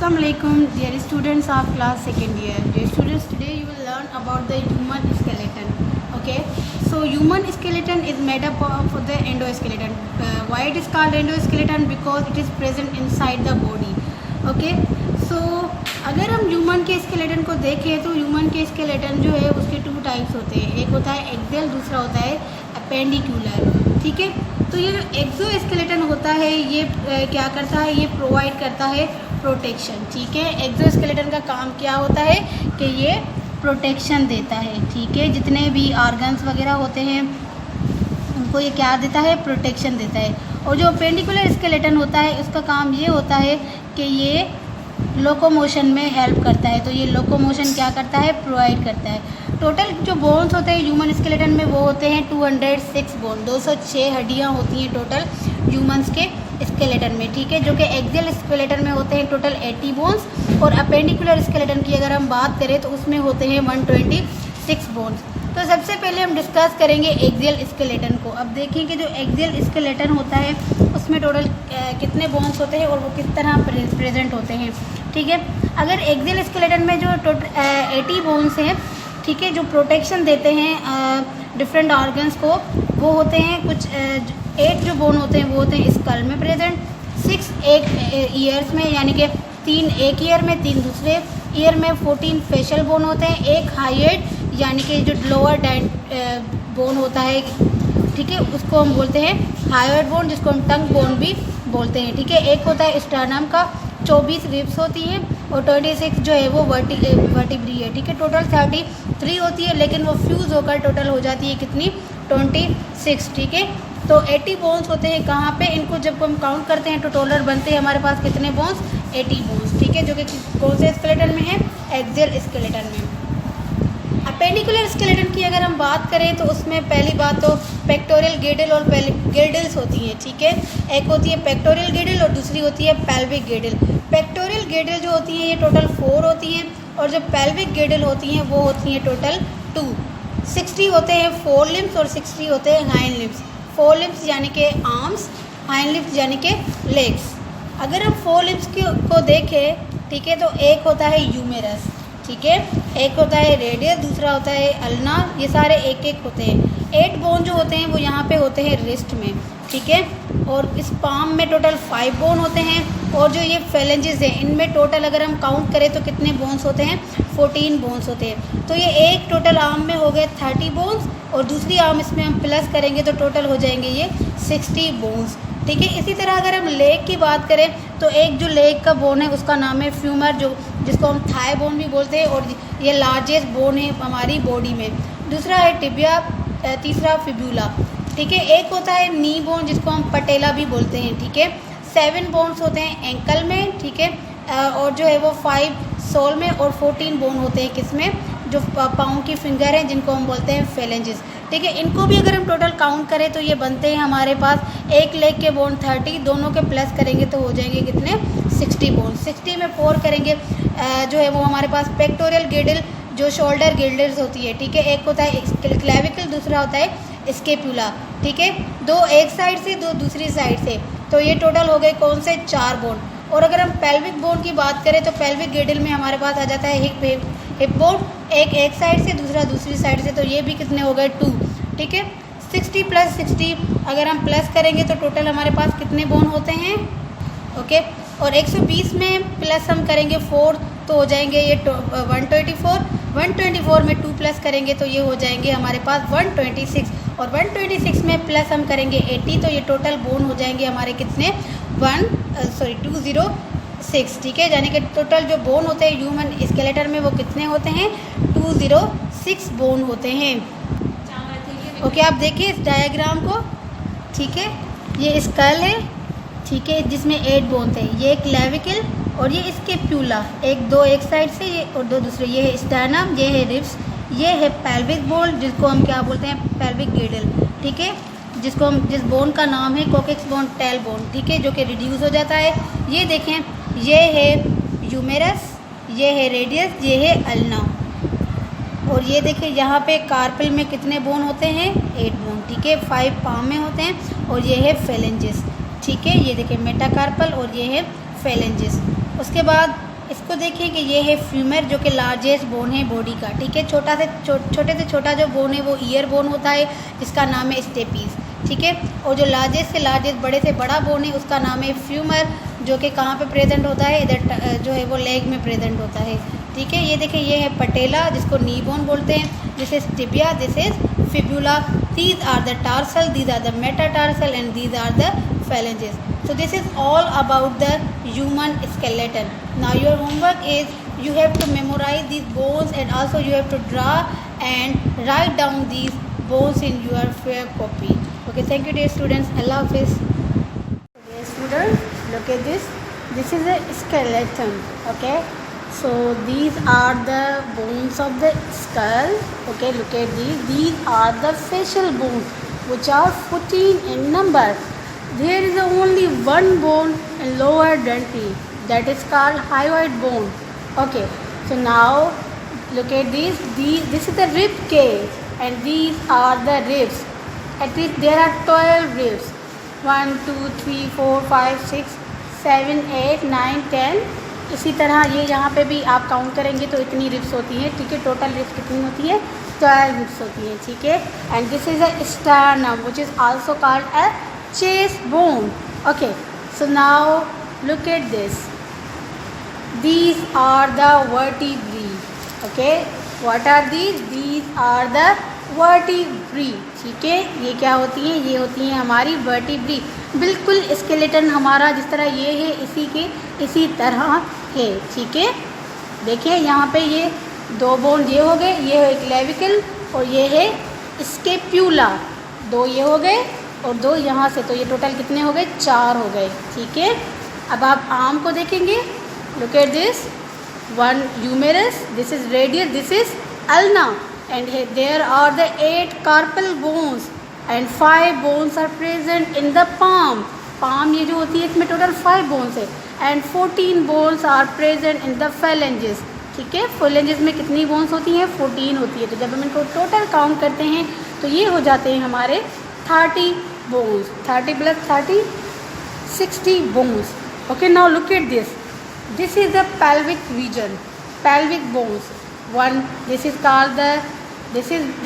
Assalamu alaikum, dear students of class second year. Dear students, today you will learn about the human skeleton. Okay, so human skeleton is made up of the endoskeleton. Why it is called endoskeleton? Because it is present inside the body. Okay, so अगर हम human के skeleton को देखें तो human के skeleton जो है उसके टू टाइप्स होते हैं. एक होता है एक्सियल, दूसरा होता है अपेंडिकुलर. ठीक है, तो ये जो एक्सो स्केलेटन होता है ये क्या करता है, ये प्रोवाइड करता है प्रोटेक्शन. ठीक है, एक्सो स्केलेटन का काम क्या होता है कि ये प्रोटेक्शन देता है. ठीक है, जितने भी ऑर्गन्स वगैरह होते हैं उनको ये क्या देता है, प्रोटेक्शन देता है. और जो अपेंडिकुलर स्केलेटन होता है उसका काम ये होता है कि ये लोकोमोशन में हेल्प करता है. तो ये लोकोमोशन क्या करता है, प्रोवाइड करता है. टोटल जो बोन्स होते हैं ह्यूमन स्केलेटन में वो होते हैं 206 बोन, 206 हड्डियाँ होती हैं टोटल ह्यूमंस के स्केलेटन में. ठीक है, जो कि एक्सियल स्केलेटन में होते हैं टोटल 80 बोन्स. और अपेंडिकुलर स्केलेटन की अगर हम बात करें तो उसमें होते हैं 126 बोन्स. तो सबसे पहले हम डिस्कस करेंगे एक्सियल स्केलेटन को. अब देखिए कि जो एक्सियल स्केलेटन होता है उसमें टोटल कितने बोन्स होते हैं और वो किस तरह प्रेजेंट होते हैं. ठीक है, अगर एक्सियल स्केलेटन में जो टोटल 80 बोन्स हैं, ठीक है, जो प्रोटेक्शन देते हैं डिफरेंट ऑर्गन्स को, वो होते हैं कुछ 8 जो बोन होते हैं वो होते हैं स्कल में प्रेजेंट, 6 एक ईयर्स में, यानी कि 3 एक ईयर में, 3 दूसरे ईयर में, 14 फेशियल बोन होते हैं, एक हाईएड यानी कि जो लोअर बोन होता है, ठीक है, उसको हम बोलते हैं हाईएड बोन, जिसको हम टंग बोन भी बोलते हैं. ठीक है, एक होता है स्टर्नम का, 24 रिब्स होती है और 26 जो है वो वर्टिब्री है. ठीक है, टोटल 33 होती है, लेकिन वो फ्यूज़ होकर टोटल हो जाती है कितनी, 26. ठीक है, तो 80 बोन्स होते हैं कहाँ पे, इनको जब हम काउंट करते हैं तो टोटल बनते हैं हमारे पास कितने बोन्स, 80 बोन्स. ठीक है, जो कि कौन से स्केलेटन में है, एक्सियल स्केलेटन में. अपेंडिकुलर स्केलेटन की अगर हम बात करें तो उसमें पहली बात तो पेक्टोरियल गिल्डल और गिल्डल्स होती हैं. ठीक है, एक होती है पेक्टोरियल गिल्डल और दूसरी होती है पेल्विक गिल्डल. पेक्टोरियल गिल्डल जो होती हैं ये टोटल 4 होती हैं और जो पेल्विक गिल्डल होती हैं वो होती हैं टोटल 2. 60 होते हैं फोर लिम्स और 60 होते हैं हाइंड लिम्स. फोर लिम्स यानी कि आर्म्स, हाइंड लिम्स यानी कि लेग्स. अगर हम फोर लिम्स को देखें, ठीक है, तो एक होता है यूमेरस, ठीक है, एक होता है रेडियस, दूसरा होता है अल्ना. ये सारे एक एक होते हैं. 8 बोन जो होते हैं वो यहाँ पे होते हैं रिस्ट में. ठीक है, और इस पाम में टोटल 5 बोन होते हैं. और जो ये फेलेंजेस हैं इनमें टोटल अगर हम काउंट करें तो कितने बोन्स होते हैं, 14 बोन्स होते हैं. तो ये एक टोटल आर्म में हो गए 30 बोन्स और दूसरी आर्म इसमें हम प्लस करेंगे तो टोटल हो जाएंगे ये 60 बोन्स. ठीक है, इसी तरह अगर हम लेग की बात करें तो एक जो लेग का बोन है उसका नाम है फ्यूमर, जो जिसको हम थाई बोन भी बोलते हैं, और ये लार्जेस्ट बोन है हमारी बॉडी में. दूसरा है टिबिया, तीसरा फिब्यूला. ठीक है, एक होता है नी बोन जिसको हम पटेला भी बोलते हैं. ठीक है, 7 बोन्स होते हैं एंकल में. ठीक है, और जो है वो 5 सोल में और 14 बोन होते हैं किसमें, जो पाँव की फिंगर हैं जिनको हम बोलते हैं फेलेंजेस. ठीक है, इनको भी अगर हम टोटल काउंट करें तो ये बनते हैं हमारे पास एक लेग के बोन 30, दोनों के प्लस करेंगे तो हो जाएंगे कितने, 60 बोन. 60 में 4 करेंगे जो है वो हमारे पास पेक्टोरियल गिल्डल, जो शोल्डर गिल्डल्स होती है. ठीक है, एक होता है क्लेविकल, दूसरा होता है स्केपुला. ठीक है, 2 एक साइड से, 2 दूसरी साइड से, तो ये टोटल हो गए कौन से, 4 बोन. और अगर हम पेल्विक बोन की बात करें तो पेल्विक गिल्डल में हमारे पास आ जाता है हिप बोन, एक साइड से, दूसरा दूसरी साइड से, तो ये भी कितने हो गए, 2. ठीक है, 60 + 60 अगर हम प्लस करेंगे तो टोटल हमारे पास कितने बोन होते हैं, ओके. और 120 में प्लस हम करेंगे 4 तो हो जाएंगे ये 124. 124 में 2 प्लस करेंगे तो ये हो जाएंगे हमारे पास 126. और 126 में प्लस हम करेंगे 80 तो ये टोटल बोन हो जाएंगे हमारे कितने, 206. ठीक है, यानी कि टोटल जो बोन होते हैं ह्यूमन स्केलेटन में वो कितने होते हैं, 206 बोन होते हैं. ओके, आप देखिए इस डायग्राम को. ठीक है, ये स्कल है, ठीक है, जिसमें 8 बोन थे. ये क्लेविकल और ये स्केपुला, 2 एक साइड से ये और 2 दूसरे. ये है स्टर्नम, ये है रिब्स, ये है पेल्विक बोन जिसको हम क्या बोलते हैं, पेल्विक गिल्डल. ठीक है, जिसको हम जिस बोन का नाम है कोकेक्स बोन, टेल बोन. ठीक है, जो कि रिड्यूस हो जाता है. ये देखें, ये है यूमेरस, ये है रेडियस, ये है अल्ना. और ये देखिए यहाँ पे कार्पल में कितने बोन होते हैं, 8 बोन. ठीक है, 5 पाम में होते हैं और ये है फेलेंजेस. ठीक है, ये देखिए मेटाकार्पल और ये है फेलेंजेस. उसके बाद इसको देखिए कि ये है फ्यूमर जो कि लार्जेस्ट बोन है बॉडी का, ठीक है। छोटे से छोटा जो बोन है वो ईयर बोन होता है, जिसका नाम है स्टेपीज, ठीक है। और जो लार्जेस्ट से लार्जेस्ट बड़े से बड़ा बोन है उसका नाम है फ्यूमर, जो कि कहाँ पे प्रेजेंट होता है, इधर जो है वो लेग में प्रेजेंट होता है, ठीक है। ये देखिए ये है पटेला जिसको नी बोन बोलते हैं, this is tibia, this is fibula, these are the tarsal, these are the metatarsal and these are the phalanges. So this is all about the human skeleton. Now your homework is you have to memorize these bones and also you have to draw and write down these bones in your fair copy. Okay, thank you dear students. Allah Hafiz. Dear students, look at this. This is a skeleton. Okay. So these are the bones of the skull. Okay, look at these. These are the facial bones which are 14 in number. There is only one bone in lower dentine that is called hyoid bone. Okay, so now look at this. This is the rib cage and these are the ribs. At least there are 12 ribs. 1, 2, 3, 4, 5, 6, 7, 8, 9, 10. इसी तरह ये यहाँ पे भी आप count करेंगे तो इतनी रिब्स होती हैं, ठीक है। टोटल रिब्स कितनी होती है? 12 रिब्स होती हैं, ठीक है। And this is a sternum which is also called a chest bone. Okay, so now look at this. These are the vertebrae. Okay, what are these? These are the vertebrae. ठीक है, ये क्या होती हैं? ये होती हैं हमारी vertebrae. बिल्कुल स्केलेटन हमारा जिस तरह ये है इसी तरह है, ठीक है। देखिए यहाँ पे ये दो बोन ये हो गए, ये है क्लेविकल और ये है स्केप्यूला, दो ये हो गए और दो यहाँ से, तो ये टोटल कितने हो गए? 4 हो गए, ठीक है। अब आप आर्म को देखेंगे, look at this, one humerus, this is radius, this is ulna and there are the 8 carpal bones and 5 bones are present in the palm ये जो होती है इसमें टोटल 5 बोन्स है and 14 bones are present in the phalanges, ठीक है। phalanges में कितनी बोन्स होती हैं? 14 होती है। तो जब हम इनको टोटल काउंट करते हैं तो ये हो जाते हैं हमारे 30 bones. 30 plus 30, 60 bones. Okay, now look at this. This is the pelvic region, pelvic bones.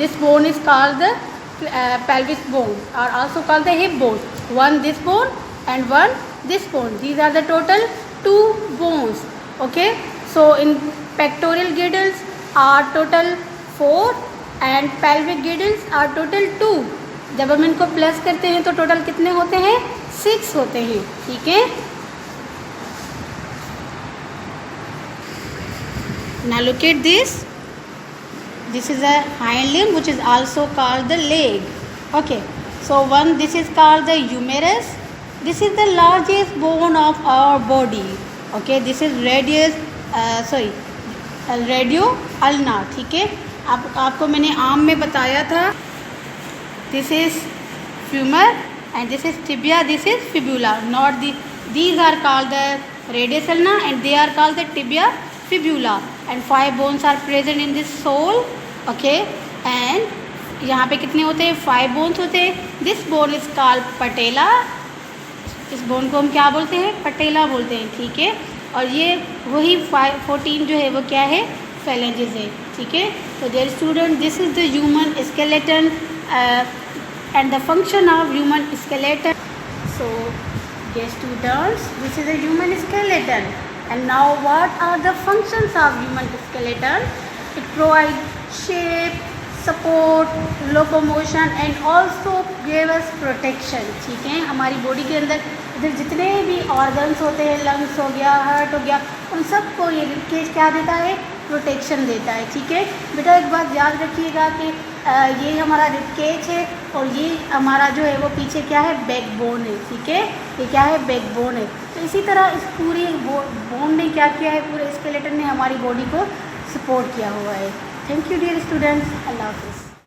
This bone is called the pelvic bone, or also called the hip bone. One this bone and one this bone. These are the total 2 bones. Okay, so in pectoral girdles are total 4 and pelvic girdles are total 2. जब हम इनको plus करते हैं तो total कितने होते हैं? 6 होते हैं, ठीक है। Now look at this. This is a hind limb which is also called the leg. Okay, so this is called the humerus. This is the largest bone of our body. Okay, this is radio ulna, ठीक है। आपको मैंने arm में बताया था, this is femur and this is tibia, this is fibula. Not these are called the radius ulna and they are called the tibia fibula and 5 bones are present in this sole. Okay, and यहाँ पे कितने होते हैं? 5 bones होते हैं। This bone is called patella. इस bone को हम क्या बोलते हैं? पटेला बोलते हैं, ठीक है। और ये वही 14 जो है वो क्या है? phalanges है, ठीक है। तो dear student, this is the human skeleton and the function of human skeleton. So dear students, this is a human skeleton and now what are the functions of human skeleton? It provides shape, support, locomotion and also give us protection, ठीक है। हमारी body के अंदर इधर जितने भी organs होते हैं, लंग्स हो गया, हार्ट हो गया, उन सबको ये रिब केज क्या देता है? प्रोटेक्शन देता है, ठीक है। बेटा एक बात याद रखिएगा कि ये हमारा रिब केज है और ये हमारा जो है वो पीछे क्या है? बैकबोन है, ठीक है। ये क्या है? बैकबोन है। तो इसी तरह इस पूरी बोन ने क्या किया है? पूरे स्केलेटन ने हमारी बॉडी को सपोर्ट किया हुआ है। थैंक यू डियर स्टूडेंट्स, अल्लाह हाफिज़।